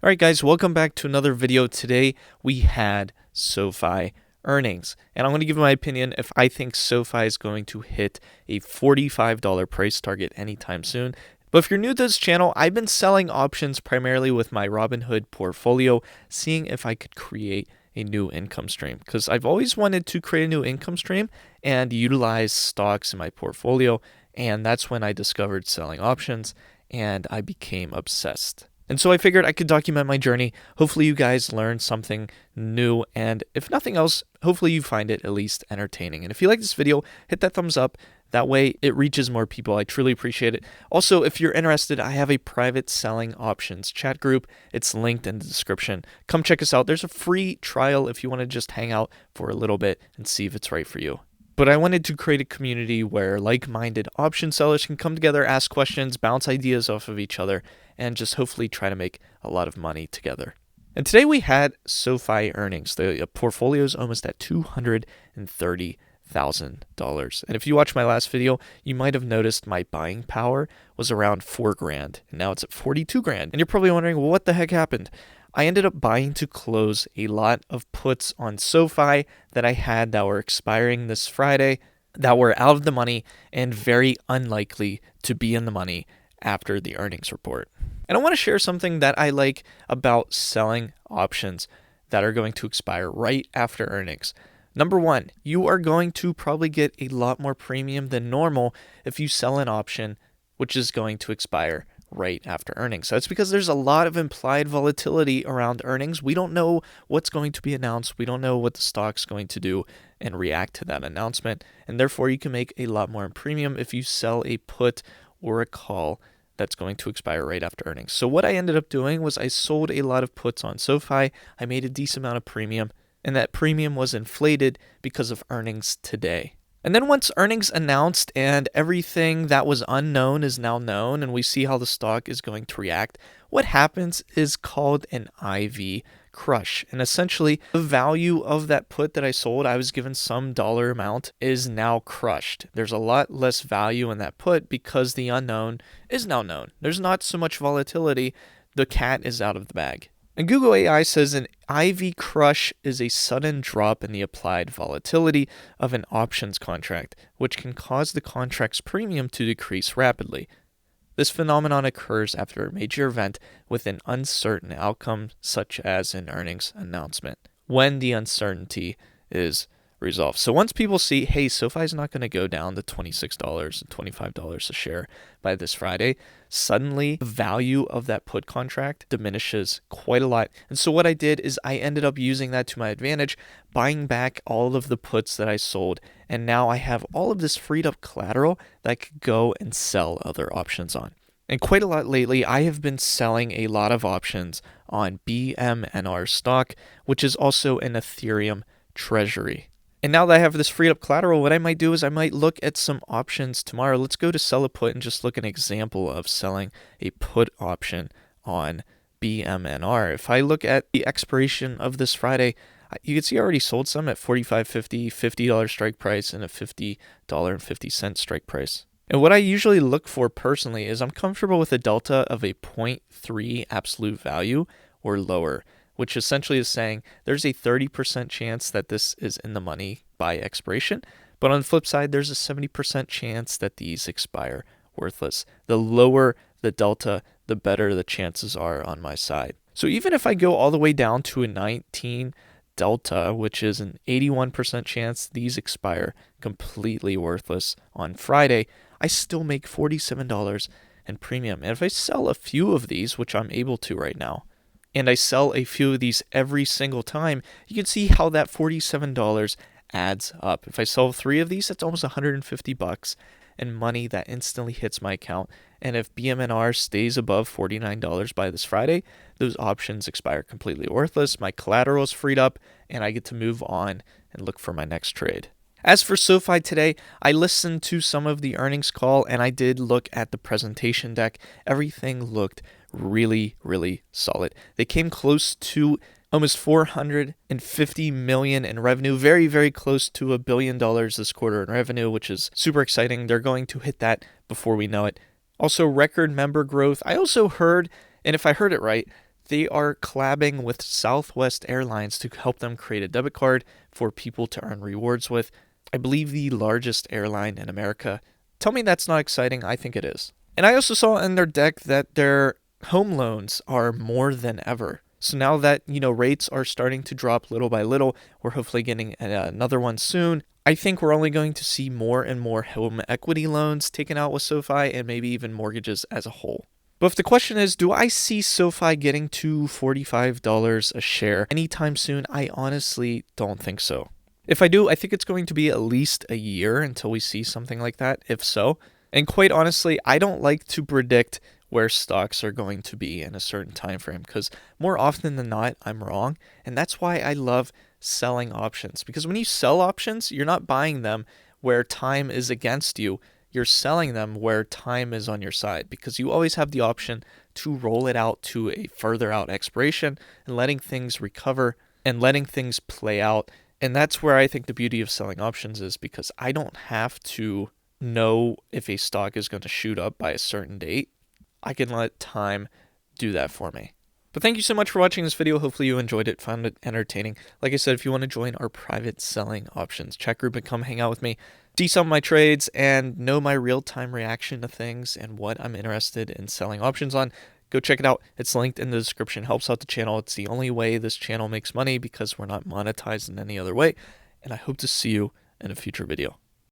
All right, guys, welcome back to another video. Today we had SoFi earnings, and I'm going to give my opinion if I think SoFi is going to hit a $45 price target anytime soon. But if you're new to this channel, I've been selling options primarily with my Robinhood portfolio, seeing if I could create a new income stream, because I've always wanted to create a new income stream and utilize stocks in my portfolio. And that's when I discovered selling options and I became obsessed. And so I figured I could document my journey. Hopefully you guys learn something new, and if nothing else, hopefully you find it at least entertaining. And if you like this video, hit that thumbs up. That way it reaches more people. I truly appreciate it. Also, if you're interested, I have a private selling options chat group. It's linked in the description. Come check us out. There's a free trial if you want to just hang out for a little bit and see if it's right for you. But I wanted to create a community where like-minded option sellers can come together, ask questions, bounce ideas off of each other, and just hopefully try to make a lot of money together. And today we had SoFi earnings. The portfolio is almost at $230,000. And if you watched my last video, you might have noticed my buying power was around $4,000, and now it's at $42,000. And you're probably wondering, well, what the heck happened? I ended up buying to close a lot of puts on SoFi that I had that were expiring this Friday, that were out of the money and very unlikely to be in the money after the earnings report. And I want to share something that I like about selling options that are going to expire right after earnings. Number one, you are going to probably get a lot more premium than normal if you sell an option which is going to expire right after earnings. That's because there's a lot of implied volatility around earnings. We don't know what's going to be announced. We don't know what the stock's going to do and react to that announcement. And therefore, you can make a lot more in premium if you sell a put or a call that's going to expire right after earnings. So what I ended up doing was I sold a lot of puts on SoFi. I made a decent amount of premium, and that premium was inflated because of earnings today. And then once earnings announced and everything that was unknown is now known, and we see how the stock is going to react, what happens is called an IV crush. And essentially, the value of that put that I sold, I was given some dollar amount, is now crushed. There's a lot less value in that put because the unknown is now known. There's not so much volatility. The cat is out of the bag. And Google AI says an IV crush is a sudden drop in the applied volatility of an options contract, which can cause the contract's premium to decrease rapidly. This phenomenon occurs after a major event with an uncertain outcome, such as an earnings announcement, when the uncertainty is resolved. So once people see, hey, SoFi is not going to go down to $26 and $25 a share by this Friday, suddenly the value of that put contract diminishes quite a lot. And so what I did is I ended up using that to my advantage, buying back all of the puts that I sold. And now I have all of this freed up collateral that I could go and sell other options on. And quite a lot lately, I have been selling a lot of options on BMNR stock, which is also an Ethereum treasury. And now that I have this freed up collateral, what I might do is I might look at some options tomorrow. Let's go to sell a put and just look at an example of selling a put option on BMNR. If I look at the expiration of this Friday, you can see I already sold some at $45.50, $50 strike price, and a $50.50 strike price. And what I usually look for personally is I'm comfortable with a delta of a 0.3 absolute value or lower, which essentially is saying there's a 30% chance that this is in the money by expiration. But on the flip side, there's a 70% chance that these expire worthless. The lower the delta, the better the chances are on my side. So even if I go all the way down to a 19 delta, which is an 81% chance these expire completely worthless on Friday, I still make $47 in premium. And if I sell a few of these, which I'm able to right now, and I sell a few of these every single time, you can see how that $47 adds up. If I sell 3 of these, that's almost $150 and money that instantly hits my account. And if BMNR stays above $49 by this Friday, those options expire completely worthless. My collateral is freed up, and I get to move on and look for my next trade. As for SoFi today, I listened to some of the earnings call, and I did look at the presentation deck. Everything looked really, really solid. They came close to almost $450 million in revenue, very, very close to $1 billion this quarter in revenue, which is super exciting. They're going to hit that before we know it. Also, record member growth. I also heard, and if I heard it right, they are collabing with Southwest Airlines to help them create a debit card for people to earn rewards with. I believe the largest airline in America. Tell me that's not exciting. I think it is. And I also saw in their deck that their home loans are more than ever. So now that, rates are starting to drop little by little, we're hopefully getting another one soon. I think we're only going to see more and more home equity loans taken out with SoFi and maybe even mortgages as a whole. But if the question is, do I see SoFi getting to $45 a share anytime soon? I honestly don't think so. If I do, I think it's going to be at least a year until we see something like that, if so. And quite honestly, I don't like to predict where stocks are going to be in a certain time frame because more often than not, I'm wrong. And that's why I love selling options, because when you sell options, you're not buying them where time is against you. You're selling them where time is on your side, because you always have the option to roll it out to a further out expiration and letting things recover and letting things play out. And that's where I think the beauty of selling options is, because I don't have to know if a stock is going to shoot up by a certain date. I can let time do that for me. But thank you so much for watching this video. Hopefully you enjoyed it, found it entertaining. Like I said, if you want to join our private selling options chat group and come hang out with me, see some of my trades and know my real-time reaction to things and what I'm interested in selling options on, go check it out. It's linked in the description. Helps out the channel. It's the only way this channel makes money because we're not monetized in any other way. And I hope to see you in a future video.